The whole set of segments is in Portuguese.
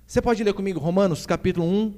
Você pode ler comigo Romanos capítulo 1,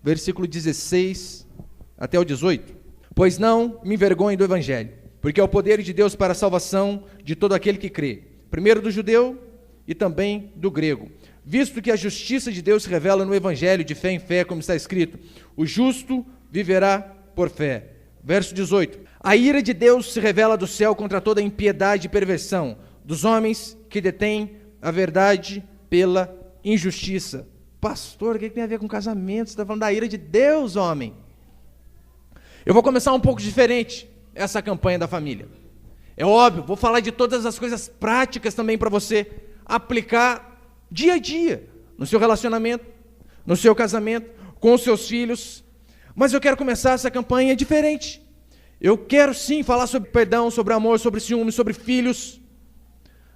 versículo 16 até o 18? Pois não me envergonhe do evangelho, porque é o poder de Deus para a salvação de todo aquele que crê, primeiro do judeu e também do grego. Visto que a justiça de Deus se revela no evangelho de fé em fé, como está escrito, o justo viverá por fé. Verso 18. A ira de Deus se revela do céu contra toda impiedade e perversão dos homens que detêm a verdade pela injustiça. Pastor, o que tem a ver com casamento? Você está falando da ira de Deus, homem. Eu vou começar um pouco diferente essa campanha da família. É óbvio, vou falar de todas as coisas práticas também para você aplicar dia a dia, no seu relacionamento, no seu casamento, com os seus filhos. Mas eu quero começar essa campanha diferente. Eu quero sim falar sobre perdão, sobre amor, sobre ciúme, sobre filhos.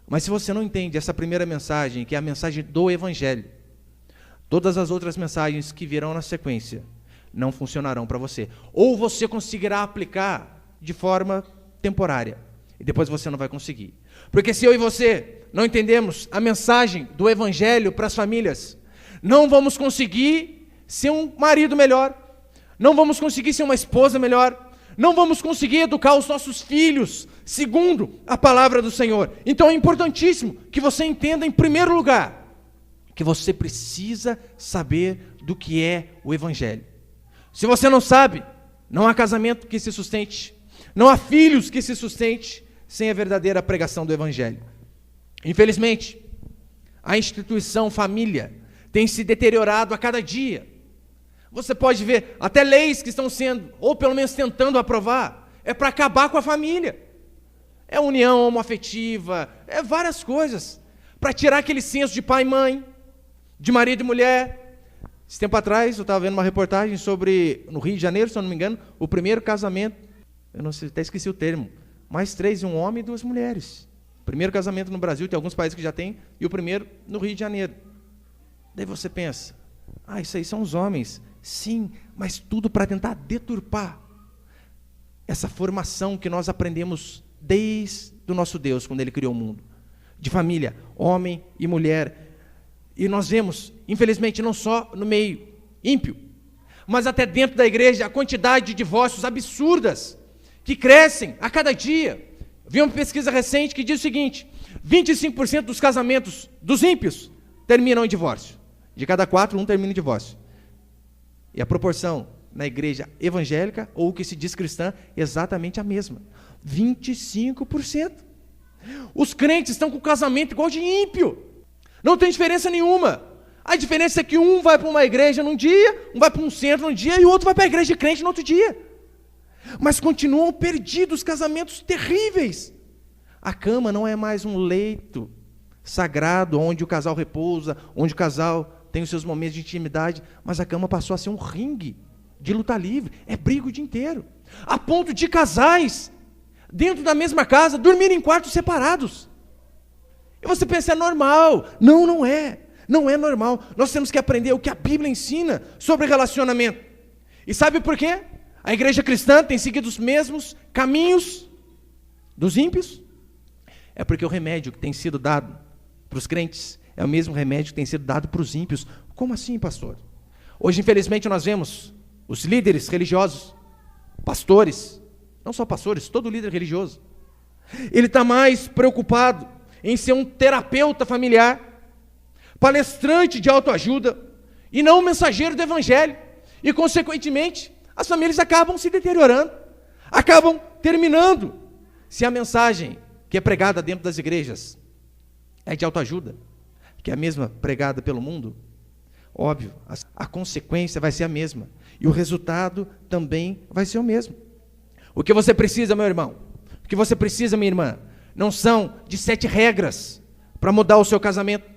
Mas se você não entende essa primeira mensagem, que é a mensagem do evangelho, todas as outras mensagens que virão na sequência não funcionarão para você. Ou você conseguirá aplicar de forma temporária, e depois você não vai conseguir. Porque se eu e você não entendemos a mensagem do evangelho para as famílias, não vamos conseguir ser um marido melhor, não vamos conseguir ser uma esposa melhor, não vamos conseguir educar os nossos filhos segundo a palavra do Senhor. Então é importantíssimo que você entenda, em primeiro lugar, que você precisa saber do que é o evangelho. Se você não sabe, não há casamento que se sustente, não há filhos que se sustente sem a verdadeira pregação do evangelho. Infelizmente, a instituição família tem se deteriorado a cada dia. Você pode ver até leis que estão sendo, ou pelo menos tentando aprovar, é para acabar com a família. É união homoafetiva, é várias coisas, para tirar aquele senso de pai e mãe, de marido e mulher. Esse tempo atrás, eu estava vendo uma reportagem sobre, no Rio de Janeiro, se eu não me engano, o primeiro casamento, eu não sei, até esqueci o termo, mais 3, um homem e 2 mulheres. Primeiro casamento no Brasil, tem alguns países que já tem, e o primeiro no Rio de Janeiro. Daí você pensa, isso aí são os homens. Sim, mas tudo para tentar deturpar essa formação que nós aprendemos desde o nosso Deus, quando Ele criou o mundo. De família, homem e mulher. E nós vemos, infelizmente, não só no meio ímpio, mas até dentro da igreja, a quantidade de divórcios absurdas que crescem a cada dia. Vi uma pesquisa recente que diz o seguinte: 25% dos casamentos dos ímpios terminam em divórcio. De cada 4, 1 termina em divórcio. E a proporção na igreja evangélica, ou que se diz cristã, é exatamente a mesma. 25%. Os crentes estão com o casamento igual de ímpio. Não tem diferença nenhuma. A diferença é que um vai para uma igreja num dia, um vai para um centro num dia, e o outro vai para a igreja de crente no outro dia. Mas continuam perdidos, casamentos terríveis. A cama não é mais um leito sagrado, onde o casal repousa, onde o casal tem os seus momentos de intimidade, mas a cama passou a ser um ringue de luta livre, é briga o dia inteiro. A ponto de casais, dentro da mesma casa, dormirem em quartos separados. E você pensa, é normal. Não, não é. Não é normal. Nós temos que aprender o que a Bíblia ensina sobre relacionamento. E sabe por quê? A igreja cristã tem seguido os mesmos caminhos dos ímpios? É porque o remédio que tem sido dado para os crentes é o mesmo remédio que tem sido dado para os ímpios. Como assim, pastor? Hoje, infelizmente, nós vemos os líderes religiosos, pastores, não só pastores, todo líder religioso, ele está mais preocupado em ser um terapeuta familiar, palestrante de autoajuda, e não um mensageiro do evangelho. E, consequentemente, as famílias acabam se deteriorando, acabam terminando. Se a mensagem que é pregada dentro das igrejas é de autoajuda, que é a mesma pregada pelo mundo, óbvio, a consequência vai ser a mesma, e o resultado também vai ser o mesmo. O que você precisa, meu irmão, o que você precisa, minha irmã, não são de 7 regras para mudar o seu casamento,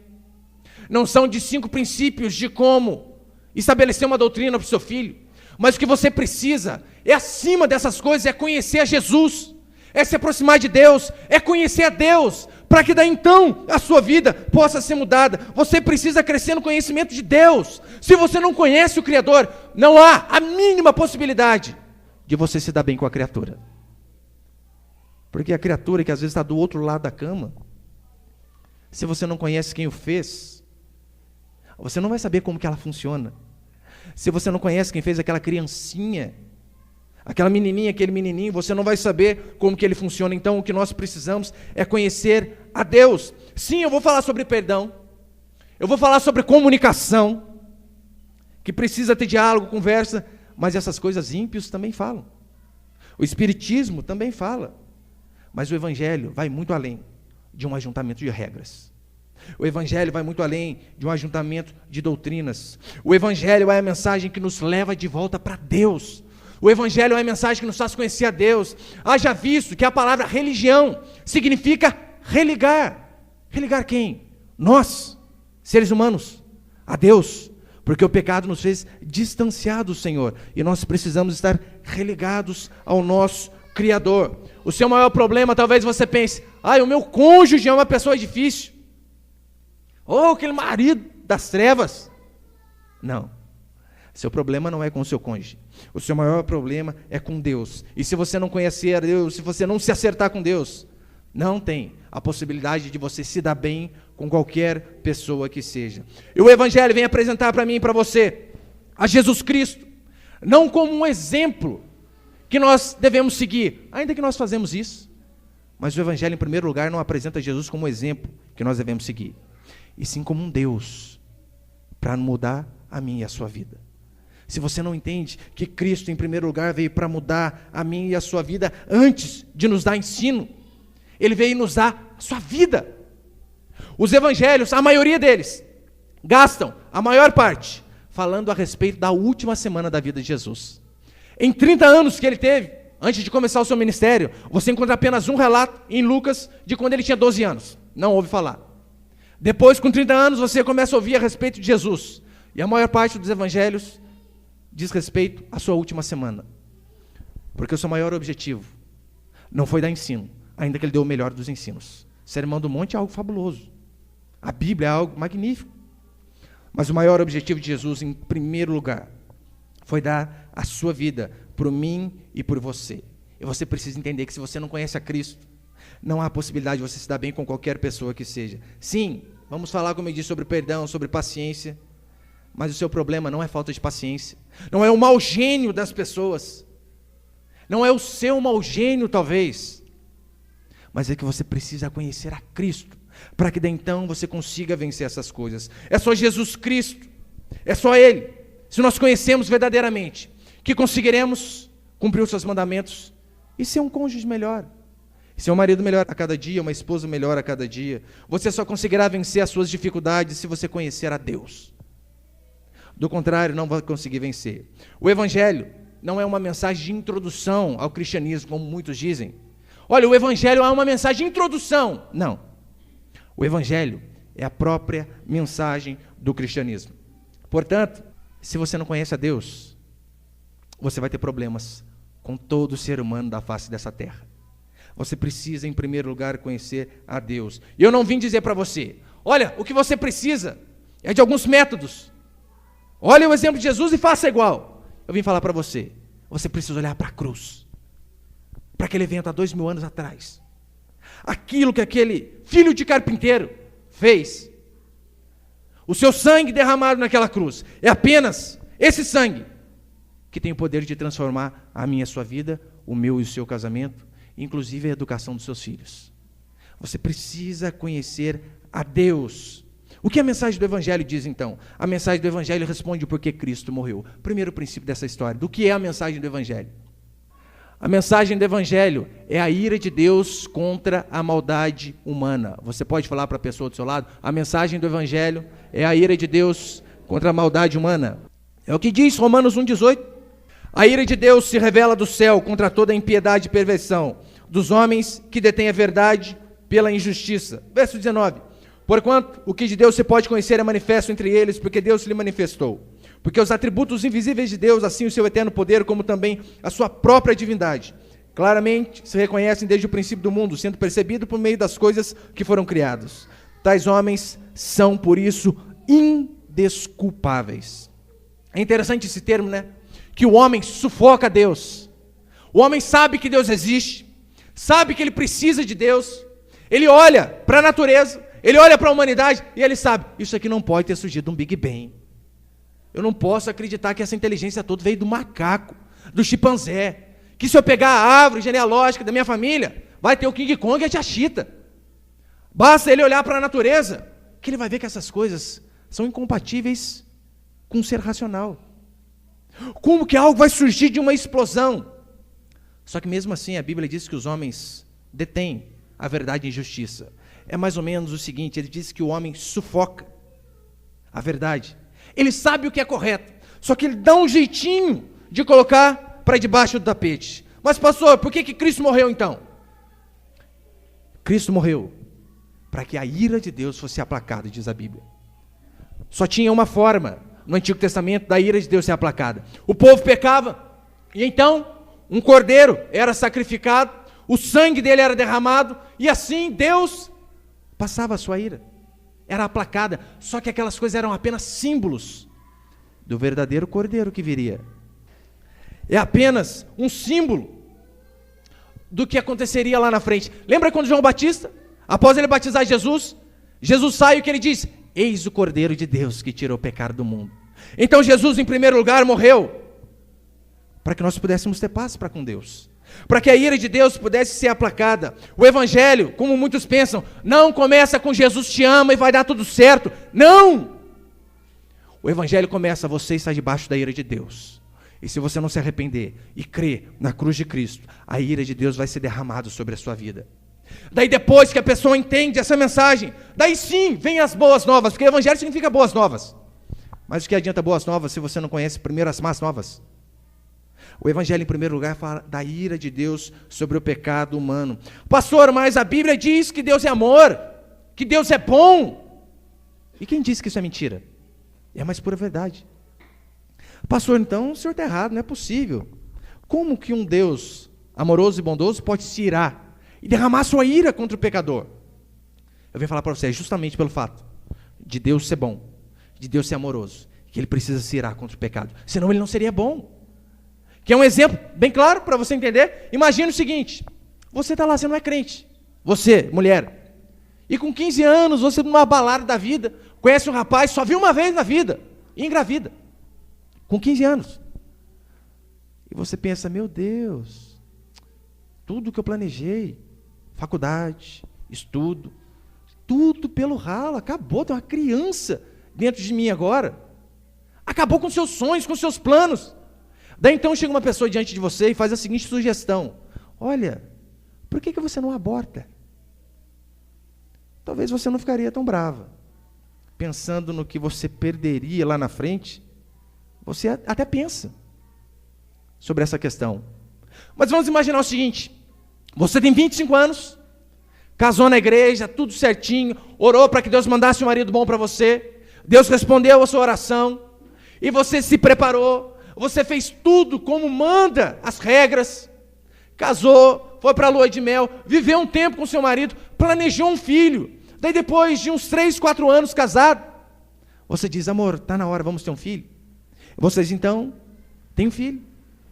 não são de 5 princípios de como estabelecer uma doutrina para o seu filho, mas o que você precisa é, acima dessas coisas, é conhecer a Jesus, é se aproximar de Deus, é conhecer a Deus, para que daí então a sua vida possa ser mudada. Você precisa crescer no conhecimento de Deus. Se você não conhece o Criador, não há a mínima possibilidade de você se dar bem com a criatura. Porque a criatura que às vezes está do outro lado da cama, se você não conhece quem o fez, Você não vai saber como que ela funciona. Se você não conhece quem fez aquela criancinha, aquela menininha, aquele menininho, você não vai saber como que ele funciona. Então, o que nós precisamos é conhecer a Deus. Sim, eu vou falar sobre perdão. Eu vou falar sobre comunicação, que precisa ter diálogo, conversa, mas essas coisas ímpios também falam. O Espiritismo também fala. Mas o Evangelho vai muito além de um ajuntamento de regras. O Evangelho vai muito além de um ajuntamento de doutrinas. O Evangelho é a mensagem que nos leva de volta para Deus. O Evangelho é a mensagem que nos faz conhecer a Deus. Haja visto que a palavra religião significa religar. Religar quem? Nós, seres humanos, a Deus. Porque o pecado nos fez distanciados do Senhor. E nós precisamos estar religados ao nosso Criador. O seu maior problema, talvez você pense, o meu cônjuge é uma pessoa difícil. Ou aquele marido das trevas. Não. Seu problema não é com o seu cônjuge. O seu maior problema é com Deus. E se você não conhecer a Deus, se você não se acertar com Deus, não tem a possibilidade de você se dar bem com qualquer pessoa que seja. E o Evangelho vem apresentar para mim e para você a Jesus Cristo, não como um exemplo que nós devemos seguir, ainda que nós fazemos isso. Mas o Evangelho, em primeiro lugar, não apresenta Jesus como um exemplo que nós devemos seguir, e sim como um Deus para mudar a minha e a sua vida. Se você não entende que Cristo, em primeiro lugar, veio para mudar a minha e a sua vida antes de nos dar ensino, Ele veio nos dar a sua vida. Os evangelhos, a maioria deles, gastam a maior parte falando a respeito da última semana da vida de Jesus. Em 30 anos que ele teve, antes de começar o seu ministério, você encontra apenas um relato em Lucas de quando ele tinha 12 anos. Não ouve falar. Depois, com 30 anos, você começa a ouvir a respeito de Jesus. E a maior parte dos evangelhos diz respeito à sua última semana. Porque o seu maior objetivo não foi dar ensino, ainda que ele deu o melhor dos ensinos. Sermão do Monte é algo fabuloso. A Bíblia é algo magnífico. Mas o maior objetivo de Jesus, em primeiro lugar, foi dar a sua vida por mim e por você. E você precisa entender que se você não conhece a Cristo, não há possibilidade de você se dar bem com qualquer pessoa que seja. Sim, vamos falar, como eu disse, sobre perdão, sobre paciência. Mas o seu problema não é falta de paciência. Não é o mau gênio das pessoas. Não é o seu mau gênio, talvez. Mas é que você precisa conhecer a Cristo, para que daí então você consiga vencer essas coisas. É só Jesus Cristo, é só Ele. Se nós conhecemos verdadeiramente, que conseguiremos cumprir os seus mandamentos e ser um cônjuge melhor, ser um marido melhor a cada dia, uma esposa melhor a cada dia. Você só conseguirá vencer as suas dificuldades se você conhecer a Deus. Do contrário, não vai conseguir vencer. O Evangelho não é uma mensagem de introdução ao cristianismo, como muitos dizem. Olha, o Evangelho é uma mensagem de introdução. Não. O Evangelho é a própria mensagem do cristianismo. Portanto, se você não conhece a Deus, você vai ter problemas com todo ser humano da face dessa terra. Você precisa, em primeiro lugar, conhecer a Deus. E eu não vim dizer para você, olha, o que você precisa é de alguns métodos. Olha o exemplo de Jesus e faça igual. Eu vim falar para você, você precisa olhar para a cruz. Para aquele evento há 2000 anos atrás. Aquilo que aquele filho de carpinteiro fez. O seu sangue derramado naquela cruz. É apenas esse sangue que tem o poder de transformar a minha e a sua vida, o meu e o seu casamento, inclusive a educação dos seus filhos. Você precisa conhecer a Deus. O que a mensagem do Evangelho diz então? A mensagem do Evangelho responde o porquê Cristo morreu. Primeiro princípio dessa história. Do que é a mensagem do Evangelho? A mensagem do Evangelho é a ira de Deus contra a maldade humana. Você pode falar para a pessoa do seu lado? A mensagem do Evangelho é a ira de Deus contra a maldade humana. É o que diz Romanos 1,18. A ira de Deus se revela do céu contra toda a impiedade e perversão dos homens que detêm a verdade pela injustiça. Verso 19. Porquanto o que de Deus se pode conhecer é manifesto entre eles, porque Deus lhe manifestou. Porque os atributos invisíveis de Deus, assim o seu eterno poder, como também a sua própria divindade, claramente se reconhecem desde o princípio do mundo, sendo percebido por meio das coisas que foram criadas. Tais homens são, por isso, indesculpáveis. É interessante esse termo, né? Que o homem sufoca Deus. O homem sabe que Deus existe, sabe que ele precisa de Deus, ele olha para a natureza, ele olha para a humanidade e ele sabe, isso aqui não pode ter surgido um Big Bang. Eu não posso acreditar que essa inteligência toda veio do macaco, do chimpanzé, que se eu pegar a árvore genealógica da minha família, vai ter o King Kong e a Tia Chita. Basta ele olhar para a natureza, que ele vai ver que essas coisas são incompatíveis com o ser racional. Como que algo vai surgir de uma explosão? Só que mesmo assim a Bíblia diz que os homens detêm a verdade em justiça. É mais ou menos o seguinte, ele diz que o homem sufoca a verdade. Ele sabe o que é correto, só que ele dá um jeitinho de colocar para debaixo do tapete. Mas pastor, por que Cristo morreu então? Cristo morreu para que a ira de Deus fosse aplacada, diz a Bíblia. Só tinha uma forma no Antigo Testamento da ira de Deus ser aplacada. O povo pecava, e então um cordeiro era sacrificado, o sangue dele era derramado, e assim Deus passava a sua ira. Era aplacada, só que aquelas coisas eram apenas símbolos do verdadeiro cordeiro que viria. É apenas um símbolo do que aconteceria lá na frente. Lembra quando João Batista, após ele batizar Jesus, Jesus sai e o que ele diz? Eis o Cordeiro de Deus que tirou o pecado do mundo. Então Jesus, em primeiro lugar, morreu para que nós pudéssemos ter paz para com Deus, para que a ira de Deus pudesse ser aplacada. O Evangelho, como muitos pensam, não começa com Jesus te ama e vai dar tudo certo. Não! O Evangelho começa, você está debaixo da ira de Deus. E se você não se arrepender e crer na cruz de Cristo, a ira de Deus vai ser derramada sobre a sua vida. Daí depois que a pessoa entende essa mensagem, daí sim vem as boas novas, porque Evangelho significa boas novas. Mas o que adianta boas novas se você não conhece primeiro as más novas? O Evangelho, em primeiro lugar, fala da ira de Deus sobre o pecado humano. Pastor, mas a Bíblia diz que Deus é amor, que Deus é bom. E quem disse que isso é mentira? É a mais pura verdade. Pastor, então o senhor está errado, não é possível. Como que um Deus amoroso e bondoso pode se irar e derramar sua ira contra o pecador? Eu venho falar para você, justamente pelo fato de Deus ser bom, de Deus ser amoroso, que ele precisa se irar contra o pecado, senão ele não seria bom. Que é um exemplo bem claro para você entender. Imagina o seguinte, você está lá, você não é crente, você, mulher, e com 15 anos, você numa balada da vida, conhece um rapaz, só viu uma vez na vida, e engravida, com 15 anos, e você pensa, meu Deus, tudo que eu planejei, faculdade, estudo, tudo pelo ralo, acabou, tem uma criança dentro de mim agora, acabou com seus sonhos, com seus planos. Daí então chega uma pessoa diante de você e faz a seguinte sugestão, olha, por que você não aborta? Talvez você não ficaria tão brava, pensando no que você perderia lá na frente, você até pensa sobre essa questão. Mas vamos imaginar o seguinte, você tem 25 anos, casou na igreja, tudo certinho, orou para que Deus mandasse um marido bom para você, Deus respondeu a sua oração, e você se preparou, você fez tudo como manda as regras, casou, foi para a lua de mel, viveu um tempo com seu marido, planejou um filho, daí depois de uns 3, 4 anos casado, você diz, amor, está na hora, vamos ter um filho. Vocês então têm um filho,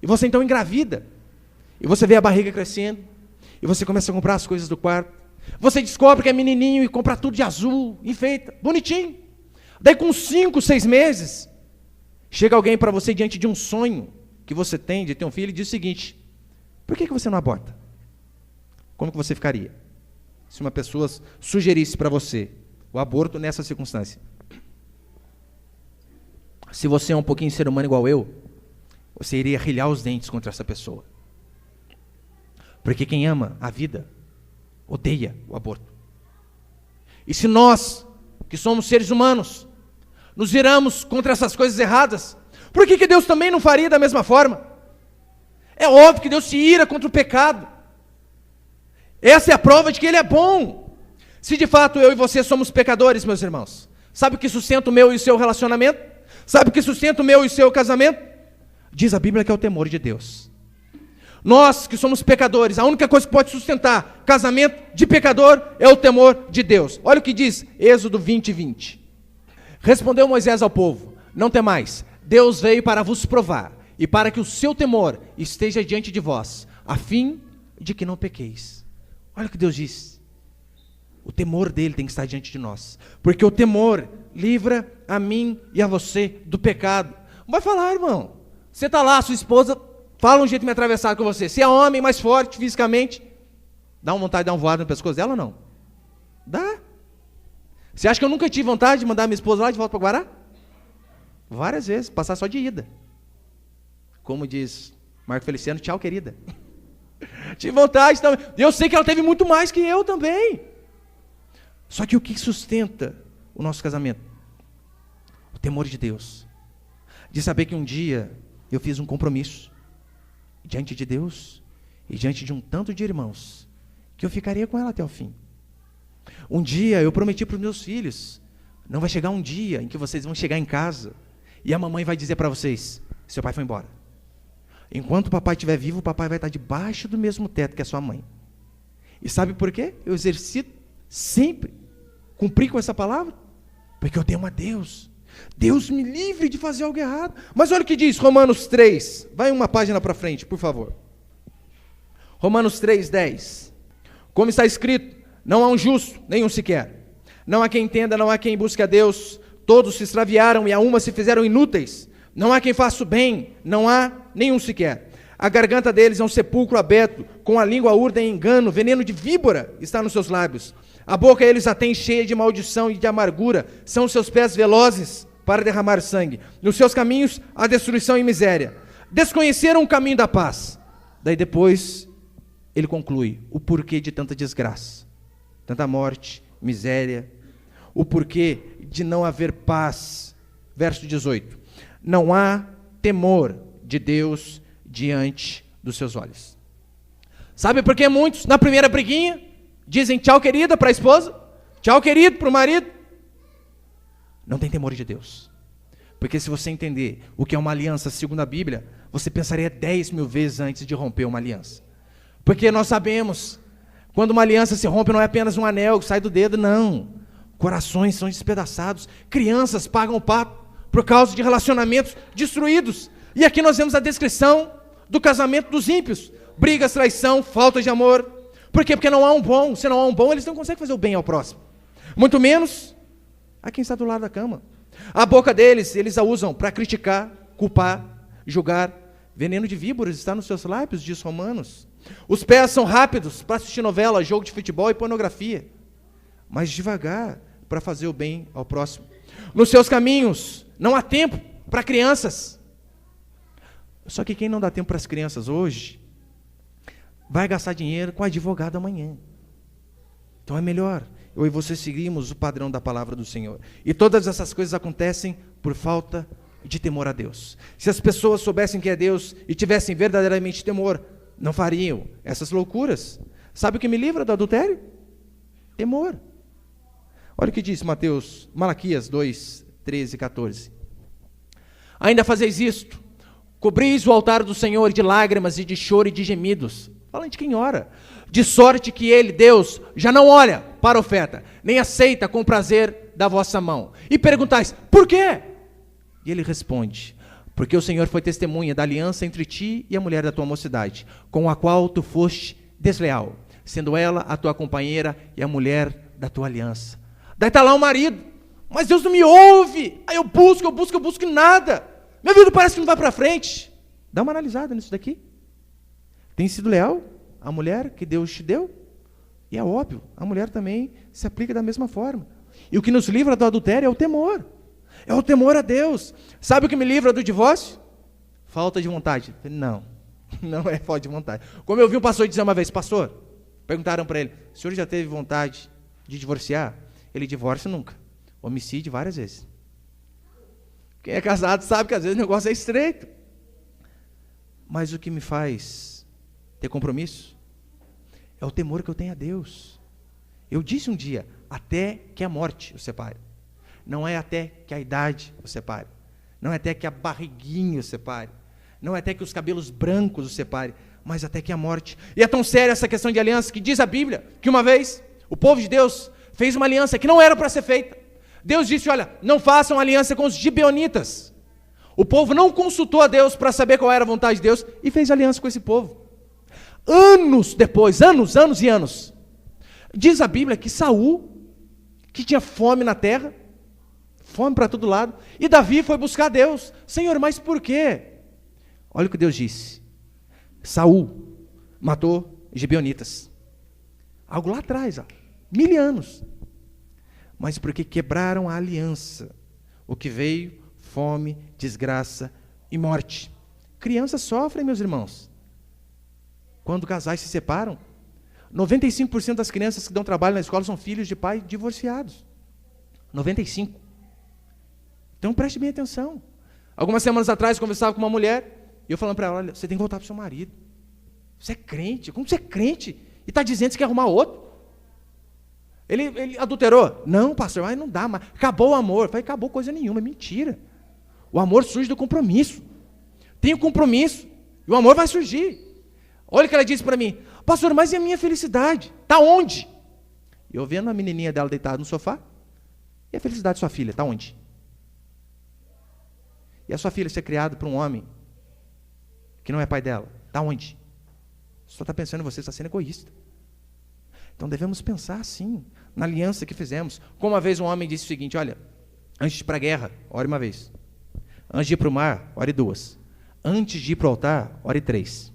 e você então engravida, e você vê a barriga crescendo, e você começa a comprar as coisas do quarto, você descobre que é menininho e compra tudo de azul, enfeita, bonitinho. Daí com 5, 6 meses, chega alguém para você diante de um sonho que você tem de ter um filho e diz o seguinte, por que você não aborta? Como que você ficaria se uma pessoa sugerisse para você o aborto nessa circunstância? Se você é um pouquinho ser humano igual eu, você iria rilhar os dentes contra essa pessoa. Porque quem ama a vida, odeia o aborto. E se nós, que somos seres humanos, nos viramos contra essas coisas erradas, por que Deus também não faria da mesma forma? É óbvio que Deus se ira contra o pecado. Essa é a prova de que Ele é bom. Se de fato eu e você somos pecadores, meus irmãos, sabe o que sustenta o meu e o seu relacionamento? Sabe o que sustenta o meu e o seu casamento? Diz a Bíblia que é o temor de Deus. Nós que somos pecadores, a única coisa que pode sustentar casamento de pecador é o temor de Deus. Olha o que diz Êxodo 20, 20. Respondeu Moisés ao povo, não temais, Deus veio para vos provar, e para que o seu temor esteja diante de vós, a fim de que não pequeis. Olha o que Deus diz. O temor dele tem que estar diante de nós. Porque o temor livra a mim e a você do pecado. Não vai falar, irmão. Você está lá, sua esposa fala um jeito meio atravessado com você. Se é homem, mais forte fisicamente, dá uma vontade de dar uma voada no pescoço dela ou não? Dá. Você acha que eu nunca tive vontade de mandar minha esposa lá de volta para Guará? Várias vezes, passar só de ida. Como diz Marco Feliciano, tchau, querida. Tive vontade também. Eu sei que ela teve muito mais que eu também. Só que o que sustenta o nosso casamento? O temor de Deus. De saber que um dia eu fiz um compromisso diante de Deus e diante de um tanto de irmãos, que eu ficaria com ela até o fim. Um dia eu prometi para os meus filhos, não vai chegar um dia em que vocês vão chegar em casa e a mamãe vai dizer para vocês, seu pai foi embora. Enquanto o papai estiver vivo, o papai vai estar debaixo do mesmo teto que a sua mãe. E sabe por quê? Eu exercito sempre cumprir com essa palavra, porque eu temo a Deus. Deus me livre de fazer algo errado. Mas olha o que diz Romanos 3, vai uma página para frente, por favor. Romanos 3:10. Como está escrito, não há um justo, nenhum sequer. Não há quem entenda, não há quem busque a Deus. Todos se extraviaram e a uma se fizeram inúteis. Não há quem faça o bem, não há nenhum sequer. A garganta deles é um sepulcro aberto, com a língua urda em engano, veneno de víbora está nos seus lábios. A boca eles a têm cheia de maldição e de amargura, são os seus pés velozes para derramar sangue. Nos seus caminhos há destruição e miséria. Desconheceram o caminho da paz. Daí depois ele conclui o porquê de tanta desgraça, tanta morte, miséria, o porquê de não haver paz. Verso 18. Não há temor de Deus diante dos seus olhos. Sabe por que muitos, na primeira briguinha, dizem tchau, querida, para a esposa? Tchau, querido, para o marido? Não tem temor de Deus. Porque se você entender o que é uma aliança segundo a Bíblia, você pensaria 10.000 vezes antes de romper uma aliança. Porque nós sabemos, quando uma aliança se rompe, não é apenas um anel que sai do dedo, não. Corações são despedaçados, crianças pagam o pato por causa de relacionamentos destruídos. E aqui nós vemos a descrição do casamento dos ímpios. Brigas, traição, falta de amor. Por quê? Porque não há um bom. Se não há um bom, eles não conseguem fazer o bem ao próximo. Muito menos a quem está do lado da cama. A boca deles, eles a usam para criticar, culpar, julgar. Veneno de víboras está nos seus lábios, diz Romanos. Os pés são rápidos para assistir novela, jogo de futebol e pornografia. Mas devagar para fazer o bem ao próximo. Nos seus caminhos não há tempo para crianças. Só que quem não dá tempo para as crianças hoje, vai gastar dinheiro com advogado amanhã. Então é melhor eu e você seguirmos o padrão da palavra do Senhor. E todas essas coisas acontecem por falta de temor a Deus. Se as pessoas soubessem que é Deus e tivessem verdadeiramente temor, não fariam essas loucuras. Sabe o que me livra do adultério? Temor. Olha o que diz Malaquias 2, 13 e 14. Ainda fazeis isto, cobris o altar do Senhor de lágrimas e de choro e de gemidos. Falando de quem ora. De sorte que ele, Deus, já não olha para a oferta, nem aceita com prazer da vossa mão. E perguntais, por quê? E ele responde, porque o Senhor foi testemunha da aliança entre ti e a mulher da tua mocidade, com a qual tu foste desleal, sendo ela a tua companheira e a mulher da tua aliança. Daí está lá o marido, mas Deus não me ouve. Aí eu busco e nada. Minha vida parece que não vai para frente. Dá uma analisada nisso daqui. Tem sido leal à mulher que Deus te deu? E é óbvio, a mulher também se aplica da mesma forma. E o que nos livra do adultério é o temor. É o temor a Deus. Sabe o que me livra do divórcio? Falta de vontade. Não é falta de vontade. Como eu vi um pastor dizer uma vez, pastor, perguntaram para ele, o senhor já teve vontade de divorciar? Ele divorcia nunca. Homicídio várias vezes. Quem é casado sabe que às vezes o negócio é estreito. Mas o que me faz ter compromisso é o temor que eu tenho a Deus. Eu disse um dia, até que a morte o separe. Não é até que a idade o separe. Não é até que a barriguinha o separe. Não é até que os cabelos brancos o separe. Mas até que a morte. E é tão séria essa questão de aliança que diz a Bíblia que uma vez o povo de Deus fez uma aliança que não era para ser feita. Deus disse, olha, não façam aliança com os gibeonitas. O povo não consultou a Deus para saber qual era a vontade de Deus e fez aliança com esse povo. Anos depois, anos e anos, Diz a Bíblia que Saul, que tinha fome na terra, fome para todo lado, e Davi foi buscar Deus. Senhor, mas por quê? Olha o que Deus disse. Saul matou gibeonitas. Algo lá atrás, 1000 anos. Mas porque quebraram a aliança, o que veio, fome, desgraça e morte. Crianças sofrem, meus irmãos. Quando casais se separam, 95% das crianças que dão trabalho na escola são filhos de pais divorciados. 95%. Então preste bem atenção. Algumas semanas atrás eu conversava com uma mulher, e eu falando para ela, olha, você tem que voltar para o seu marido. Você é crente, como você é crente? E está dizendo que você quer arrumar outro? Ele adulterou? Não, pastor, mas não dá, mas acabou o amor. Eu falei, acabou coisa nenhuma, é mentira. O amor surge do compromisso. Tem o compromisso, e o amor vai surgir. Olha o que ela disse para mim, pastor, mas e a minha felicidade? Está onde? E eu vendo a menininha dela deitada no sofá, e a felicidade de sua filha, está onde? E a sua filha ser criada por um homem que não é pai dela, está onde? Só está pensando em você, está sendo egoísta. Então devemos pensar assim, na aliança que fizemos. Como uma vez um homem disse o seguinte, olha, antes de ir para a guerra, ore uma vez. Antes de ir para o mar, ore 2. Antes de ir para o altar, ore 3.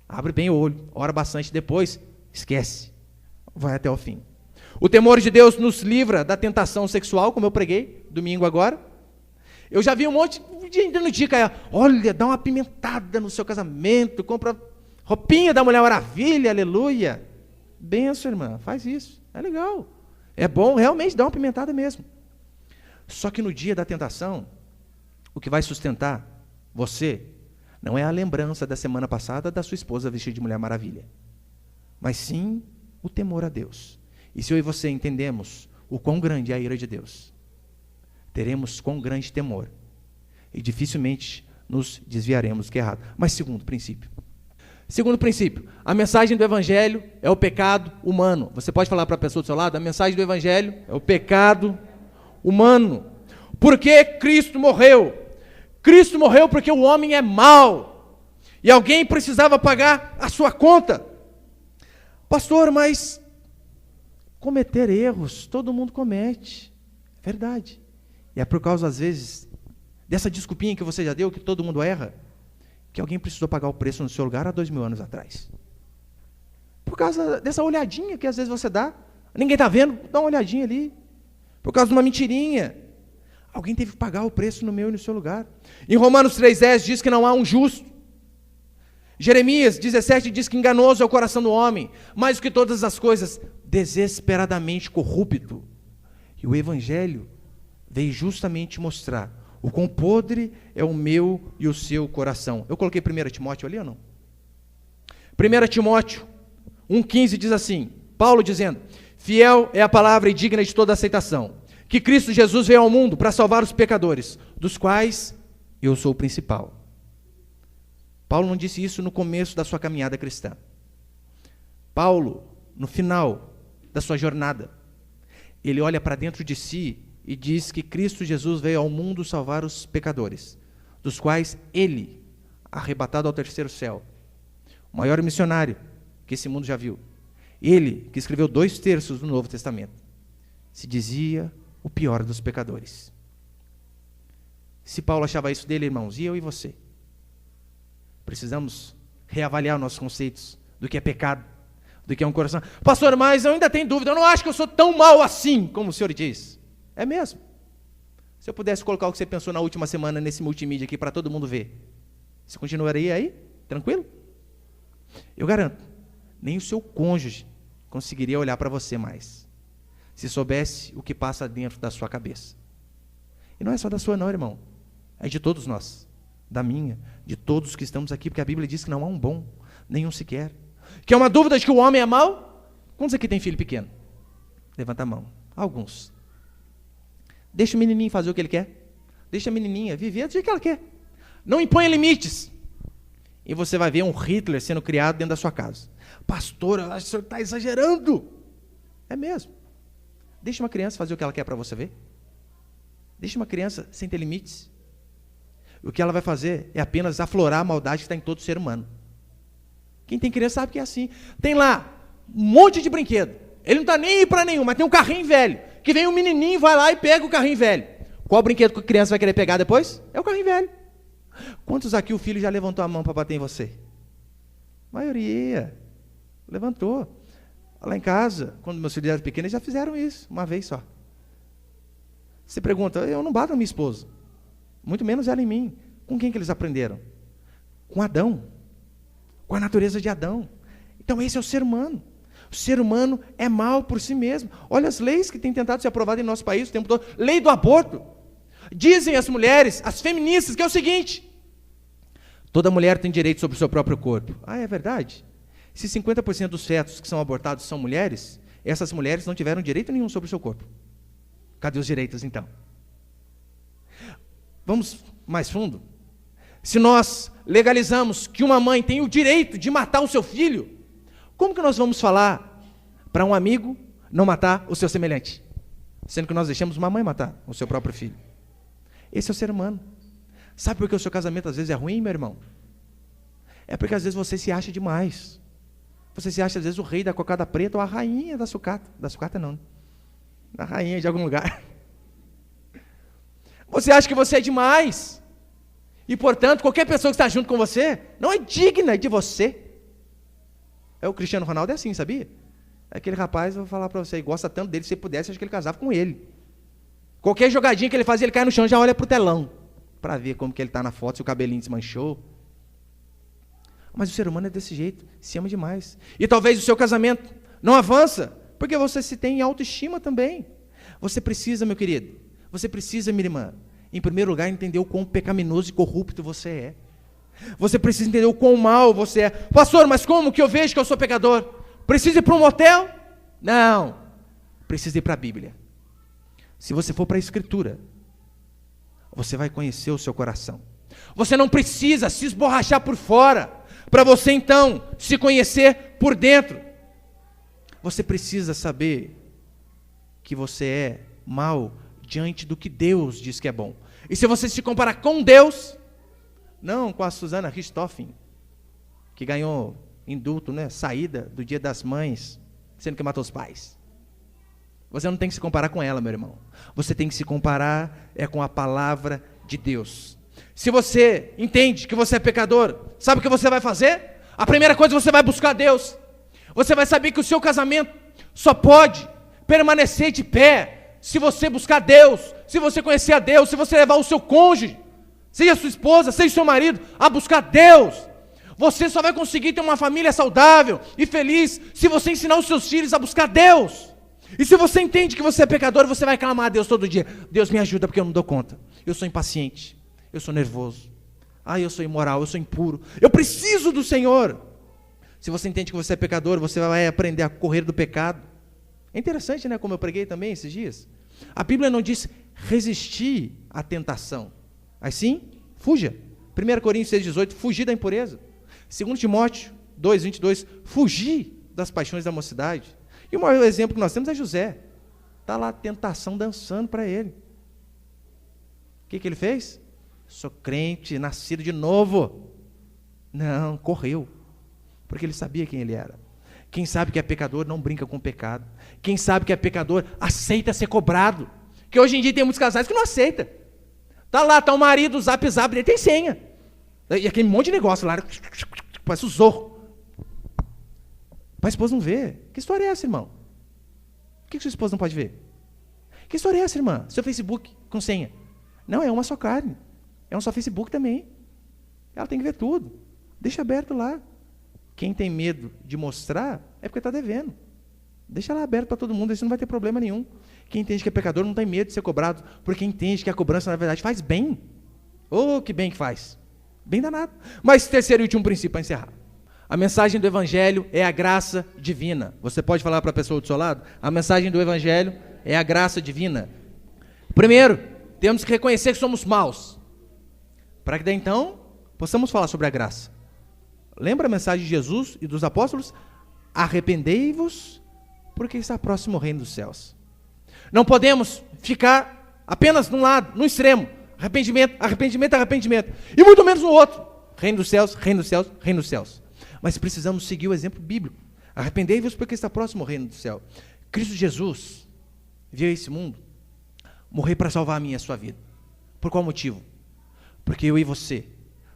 Abre bem o olho, ora bastante, depois esquece. Vai até o fim. O temor de Deus nos livra da tentação sexual, como eu preguei domingo agora. Eu já vi um monte de gente dando dica, olha, dá uma apimentada no seu casamento, compra roupinha da Mulher Maravilha, aleluia. Benção, irmã, faz isso, é legal. É bom, realmente, dá uma apimentada mesmo. Só que no dia da tentação, o que vai sustentar você não é a lembrança da semana passada da sua esposa vestida de Mulher Maravilha, mas sim o temor a Deus. E se eu e você entendemos o quão grande é a ira de Deus, teremos quão grande temor, e dificilmente nos desviaremos do que é errado. Mas segundo princípio, a mensagem do Evangelho é o pecado humano. Você pode falar para a pessoa do seu lado, a mensagem do Evangelho é o pecado humano. Por que Cristo morreu? Cristo morreu porque o homem é mau, e alguém precisava pagar a sua conta. Pastor, mas cometer erros, todo mundo comete, verdade. E é por causa, às vezes, dessa desculpinha que você já deu, que todo mundo erra, que alguém precisou pagar o preço no seu lugar há 2000 anos atrás. Por causa dessa olhadinha que às vezes você dá, ninguém está vendo, dá uma olhadinha ali. Por causa de uma mentirinha, alguém teve que pagar o preço no meu e no seu lugar. Em Romanos 3,10 diz que não há um justo. Jeremias 17 diz que enganoso é o coração do homem, mais do que todas as coisas, desesperadamente corrupto. E o Evangelho veio justamente mostrar o quão podre é o meu e o seu coração. Eu coloquei 1 Timóteo ali ou não? 1 Timóteo 1,15 diz assim, Paulo dizendo, fiel é a palavra e digna de toda aceitação, que Cristo Jesus veio ao mundo para salvar os pecadores, dos quais eu sou o principal. Paulo não disse isso no começo da sua caminhada cristã. Paulo, no final da sua jornada, ele olha para dentro de si e diz que Cristo Jesus veio ao mundo salvar os pecadores, dos quais ele, arrebatado ao terceiro céu, o maior missionário que esse mundo já viu, ele, que escreveu 2/3 do Novo Testamento, se dizia o pior dos pecadores. Se Paulo achava isso dele, irmãos, e eu e você? Precisamos reavaliar nossos conceitos do que é pecado, do que é um coração. Pastor, mas eu ainda tenho dúvida, eu não acho que eu sou tão mau assim, como o senhor diz. É mesmo. Se eu pudesse colocar o que você pensou na última semana nesse multimídia aqui para todo mundo ver, você continuaria aí? Tranquilo? Eu garanto, nem o seu cônjuge conseguiria olhar para você mais, se soubesse o que passa dentro da sua cabeça. E não é só da sua não, irmão. É de todos nós. Da minha, de todos que estamos aqui, porque a Bíblia diz que não há um bom, nenhum sequer. Que é uma dúvida de que o homem é mau? Quantos aqui tem filho pequeno? Levanta a mão. Alguns. Deixa o menininho fazer o que ele quer. Deixa a menininha viver do jeito que ela quer. Não imponha limites. E você vai ver um Hitler sendo criado dentro da sua casa. Pastor, eu acho que o senhor está exagerando. É mesmo. Deixa uma criança fazer o que ela quer para você ver. Deixa uma criança sem ter limites. O que ela vai fazer é apenas aflorar a maldade que está em todo ser humano. Quem tem criança sabe que é assim. Tem lá um monte de brinquedo. Ele não está nem aí para nenhum, mas tem um carrinho velho, que vem um menininho, vai lá e pega o carrinho velho. Qual brinquedo que a criança vai querer pegar depois? É o carrinho velho. Quantos aqui o filho já levantou a mão para bater em você? A maioria. Levantou. Lá em casa, quando meus filhos eram pequenos, eles já fizeram isso, uma vez só. Você pergunta, eu não bato na minha esposa, muito menos ela em mim. Com quem que eles aprenderam? Com Adão, com a natureza de Adão. Então esse é o ser humano. O ser humano é mau por si mesmo. Olha as leis que têm tentado ser aprovadas em nosso país o tempo todo. Lei do aborto. Dizem as mulheres, as feministas, que é o seguinte: toda mulher tem direito sobre o seu próprio corpo. Ah, é verdade? Se 50% dos fetos que são abortados são mulheres, essas mulheres não tiveram direito nenhum sobre o seu corpo. Cadê os direitos, então? Vamos mais fundo? Se nós legalizamos que uma mãe tem o direito de matar o seu filho, como que nós vamos falar para um amigo não matar o seu semelhante? Sendo que nós deixamos uma mãe matar o seu próprio filho. Esse é o ser humano. Sabe por que o seu casamento às vezes é ruim, meu irmão? É porque às vezes você se acha demais. Você se acha às vezes o rei da cocada preta ou a rainha da sucata. Da sucata não, né? Da rainha de algum lugar. Você acha que você é demais. E, portanto, qualquer pessoa que está junto com você não é digna de você. O Cristiano Ronaldo é assim, sabia? Aquele rapaz, eu vou falar para você, gosta tanto dele, se você pudesse, acho que ele casava com ele. Qualquer jogadinha que ele fazia, ele cai no chão, já olha para o telão, para ver como que ele está na foto, se o cabelinho desmanchou. Mas o ser humano é desse jeito, se ama demais. E talvez o seu casamento não avança, porque você se tem autoestima também. Você precisa, meu querido, você precisa, minha irmã, em primeiro lugar, entender o quão pecaminoso e corrupto você é. Você precisa entender o quão mal você é. Pastor, mas como que eu vejo que eu sou pecador? Preciso ir para um motel? Não. Precisa ir para a Bíblia. Se você for para a Escritura, você vai conhecer o seu coração. Você não precisa se esborrachar por fora, para você então se conhecer por dentro. Você precisa saber que você é mau diante do que Deus diz que é bom. E se você se comparar com Deus, não com a Susana Richthofen, que ganhou indulto, né, saída do Dia das Mães, sendo que matou os pais. Você não tem que se comparar com ela, meu irmão. Você tem que se comparar com a palavra de Deus. Se você entende que você é pecador, sabe o que você vai fazer? A primeira coisa, você vai buscar Deus. Você vai saber que o seu casamento só pode permanecer de pé se você buscar Deus, se você conhecer a Deus, se você levar o seu cônjuge, seja sua esposa, seja seu marido, a buscar Deus. Você só vai conseguir ter uma família saudável e feliz se você ensinar os seus filhos a buscar Deus. E se você entende que você é pecador, você vai clamar a Deus todo dia: Deus, me ajuda porque eu não dou conta. Eu sou impaciente, eu sou nervoso, eu sou imoral, eu sou impuro, eu preciso do Senhor. Se você entende que você é pecador, você vai aprender a correr do pecado. É interessante, né, como eu preguei também esses dias. A Bíblia não diz resistir à tentação, mas sim, fuja. 1 Coríntios 6,18, fugir da impureza. 2 Timóteo 2,22, fugir das paixões da mocidade. E o maior exemplo que nós temos é José. Está lá a tentação dançando para ele. O que ele fez? Sou crente, nascido de novo. Não, correu. Porque ele sabia quem ele era. Quem sabe que é pecador não brinca com o pecado. Quem sabe que é pecador aceita ser cobrado. Que hoje em dia tem muitos casais que não aceitam. Está lá, está o marido, o zap, ele tem senha. E aquele monte de negócio lá, parece o Zorro. Para a esposa não ver. Que história é essa, irmão? Por que sua esposa não pode ver? Que história é essa, irmã? Seu Facebook com senha. Não, é uma só carne. É um só Facebook também. Ela tem que ver tudo. Deixa aberto lá. Quem tem medo de mostrar é porque está devendo. Deixa lá aberto para todo mundo, isso não vai ter problema nenhum. Quem entende que é pecador não tem medo de ser cobrado, porque entende que a cobrança, na verdade, faz bem. Oh, que bem que faz. Bem danado. Mas terceiro e último princípio para encerrar. A mensagem do Evangelho é a graça divina. Você pode falar para a pessoa do seu lado? A mensagem do Evangelho é a graça divina. Primeiro, temos que reconhecer que somos maus. Para que daí então, possamos falar sobre a graça. Lembra a mensagem de Jesus e dos apóstolos? Arrependei-vos, porque está próximo o reino dos céus. Não podemos ficar apenas num lado, num extremo. Arrependimento, arrependimento, arrependimento. E muito menos no outro. Reino dos céus, reino dos céus, reino dos céus. Mas precisamos seguir o exemplo bíblico. Arrependei-vos, porque está próximo o reino do céu. Cristo Jesus veio a esse mundo morrer para salvar a minha e a sua vida. Por qual motivo? Porque eu e você,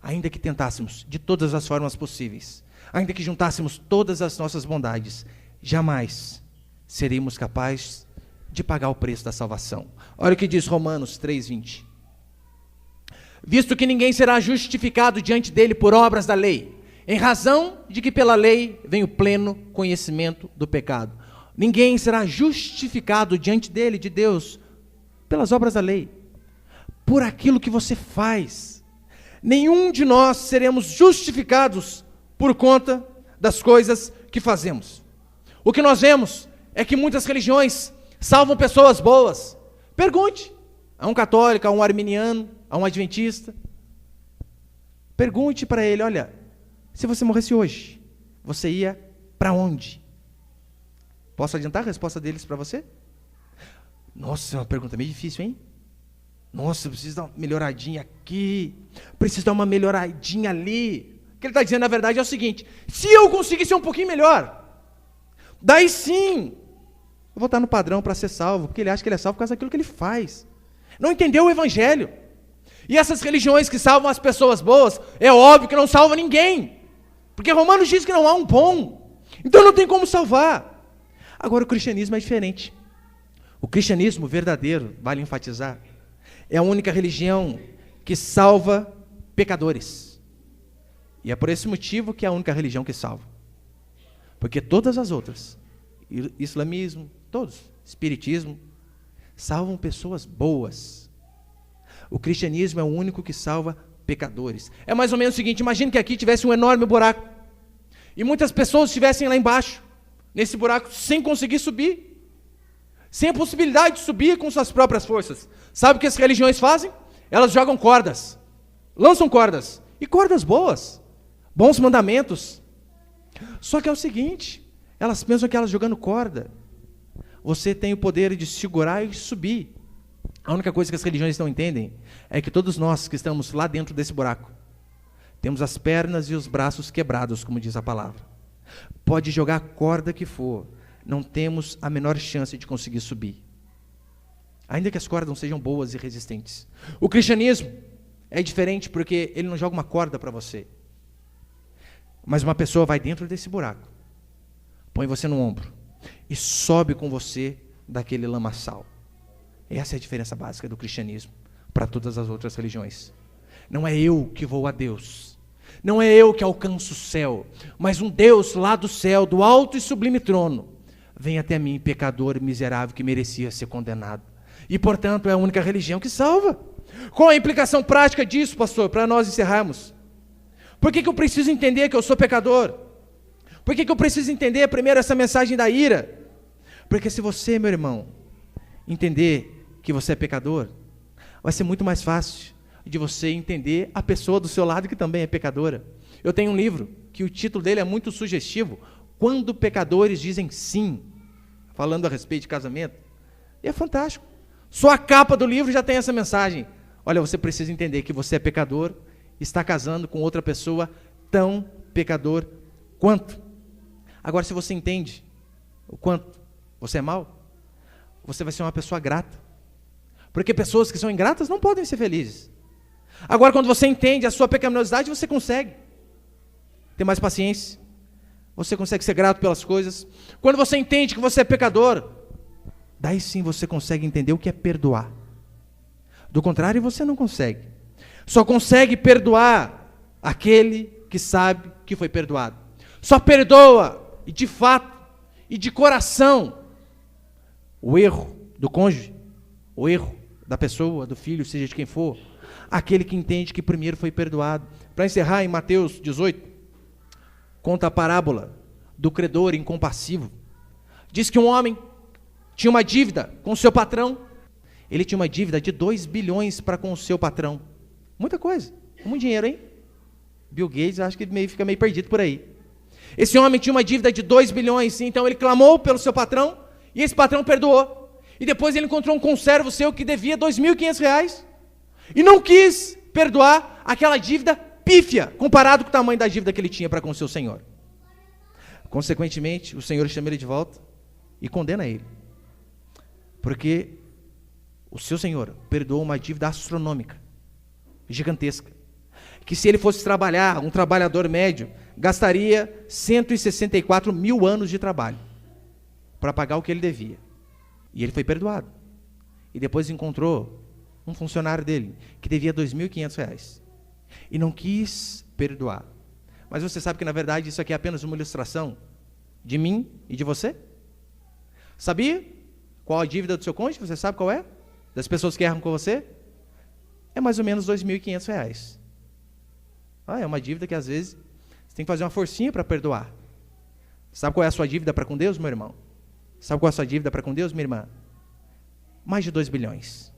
ainda que tentássemos de todas as formas possíveis, ainda que juntássemos todas as nossas bondades, jamais seríamos capazes de pagar o preço da salvação. Olha o que diz Romanos 3:20. Visto que ninguém será justificado diante dele por obras da lei, em razão de que pela lei vem o pleno conhecimento do pecado. Ninguém será justificado diante dele, de Deus, pelas obras da lei, por aquilo que você faz. Nenhum de nós seremos justificados por conta das coisas que fazemos. O que nós vemos é que muitas religiões salvam pessoas boas. Pergunte a um católico, a um arminiano, a um adventista. Pergunte para ele, olha, se você morresse hoje, você ia para onde? Posso adiantar a resposta deles para você? Nossa, é uma pergunta meio difícil, hein? Nossa, eu preciso dar uma melhoradinha aqui, preciso dar uma melhoradinha ali. O que ele está dizendo, na verdade, é o seguinte: se eu conseguir ser um pouquinho melhor, daí sim, eu vou estar no padrão para ser salvo, porque ele acha que ele é salvo por causa daquilo que ele faz. Não entendeu o evangelho. E essas religiões que salvam as pessoas boas, é óbvio que não salva ninguém, porque Romanos diz que não há um bom, então não tem como salvar. Agora o cristianismo é diferente. O cristianismo verdadeiro, vale enfatizar, é a única religião que salva pecadores. E é por esse motivo que é a única religião que salva. Porque todas as outras, islamismo, todos, espiritismo, salvam pessoas boas. O cristianismo é o único que salva pecadores. É mais ou menos o seguinte: imagine que aqui tivesse um enorme buraco, e muitas pessoas estivessem lá embaixo, nesse buraco, sem conseguir subir, sem a possibilidade de subir com suas próprias forças. Sabe o que as religiões fazem? Elas jogam cordas, lançam cordas, e cordas boas, bons mandamentos. Só que é o seguinte, elas pensam que elas jogando corda, você tem o poder de segurar e subir. A única coisa que as religiões não entendem é que todos nós que estamos lá dentro desse buraco, temos as pernas e os braços quebrados, como diz a palavra. Pode jogar a corda que for, não temos a menor chance de conseguir subir, ainda que as cordas não sejam boas e resistentes. O cristianismo é diferente porque ele não joga uma corda para você, mas uma pessoa vai dentro desse buraco, põe você no ombro e sobe com você daquele lamaçal. Essa é a diferença básica do cristianismo para todas as outras religiões. Não é eu que vou a Deus, não é eu que alcanço o céu, mas um Deus lá do céu, do alto e sublime trono, vem até mim, pecador miserável que merecia ser condenado. E portanto é a única religião que salva. Qual a implicação prática disso, pastor, para nós encerrarmos? Por que eu preciso entender que eu sou pecador? Por que eu preciso entender primeiro essa mensagem da ira? Porque se você, meu irmão, entender que você é pecador, vai ser muito mais fácil de você entender a pessoa do seu lado que também é pecadora. Eu tenho um livro que o título dele é muito sugestivo: Quando Pecadores Dizem Sim, falando a respeito de casamento. E é fantástico. Só a capa do livro já tem essa mensagem. Olha, você precisa entender que você é pecador, está casando com outra pessoa tão pecador quanto. Agora, se você entende o quanto você é mau, você vai ser uma pessoa grata. Porque pessoas que são ingratas não podem ser felizes. Agora, quando você entende a sua pecaminosidade, você consegue ter mais paciência. Você consegue ser grato pelas coisas. Quando você entende que você é pecador, daí sim você consegue entender o que é perdoar. Do contrário, você não consegue. Só consegue perdoar aquele que sabe que foi perdoado. Só perdoa, e de fato, e de coração, o erro do cônjuge, o erro da pessoa, do filho, seja de quem for, aquele que entende que primeiro foi perdoado. Para encerrar, em Mateus 18, conta a parábola do credor incompassivo. Diz que um homem tinha uma dívida com o seu patrão. Ele tinha uma dívida de 2 bilhões para com o seu patrão. Muita coisa, muito dinheiro, hein? Bill Gates, acho que fica meio perdido por aí. Esse homem tinha uma dívida de 2 bilhões, então ele clamou pelo seu patrão, e esse patrão perdoou. E depois ele encontrou um conservo seu que devia R$2.500, e não quis perdoar aquela dívida pífia, comparado com o tamanho da dívida que ele tinha para com o seu senhor. Consequentemente, o senhor chama ele de volta, e condena ele. Porque o seu Senhor perdoou uma dívida astronômica, gigantesca, que se ele fosse trabalhar, um trabalhador médio, gastaria 164 mil anos de trabalho para pagar o que ele devia. E ele foi perdoado. E depois encontrou um funcionário dele, que devia R$ 2.500. E não quis perdoar. Mas você sabe que, na verdade, isso aqui é apenas uma ilustração de mim e de você? Sabia qual a dívida do seu cônjuge? Você sabe qual é? Das pessoas que erram com você? É mais ou menos R$ 2.500. É uma dívida que, às vezes, você tem que fazer uma forcinha para perdoar. Sabe qual é a sua dívida para com Deus, meu irmão? Sabe qual é a sua dívida para com Deus, minha irmã? Mais de 2 bilhões.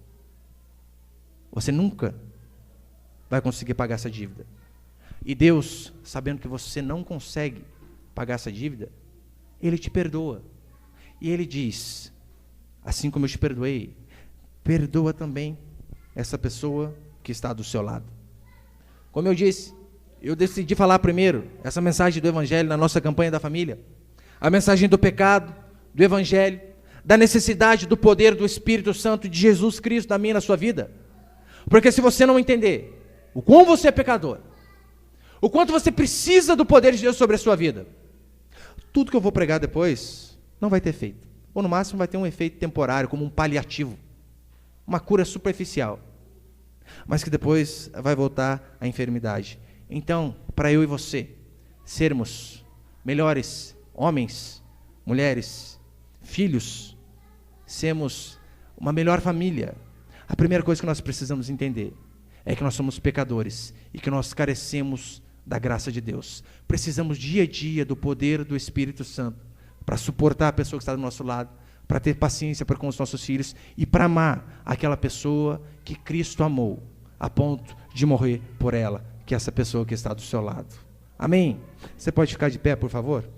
Você nunca vai conseguir pagar essa dívida. E Deus, sabendo que você não consegue pagar essa dívida, Ele te perdoa. E Ele diz, assim como eu te perdoei, perdoa também essa pessoa que está do seu lado. Como eu disse, eu decidi falar primeiro essa mensagem do Evangelho na nossa campanha da família. A mensagem do pecado, do Evangelho, da necessidade do poder do Espírito Santo de Jesus Cristo na minha e na sua vida. Porque se você não entender o quão você é pecador, o quanto você precisa do poder de Deus sobre a sua vida, tudo que eu vou pregar depois não vai ter efeito. Ou no máximo vai ter um efeito temporário, como um paliativo, uma cura superficial, mas que depois vai voltar à enfermidade. Então, para eu e você sermos melhores homens, mulheres, filhos, sermos uma melhor família, a primeira coisa que nós precisamos entender é que nós somos pecadores e que nós carecemos da graça de Deus. Precisamos dia a dia do poder do Espírito Santo para suportar a pessoa que está do nosso lado, para ter paciência para com os nossos filhos e para amar aquela pessoa que Cristo amou, a ponto de morrer por ela, que é essa pessoa que está do seu lado. Amém? Você pode ficar de pé, por favor?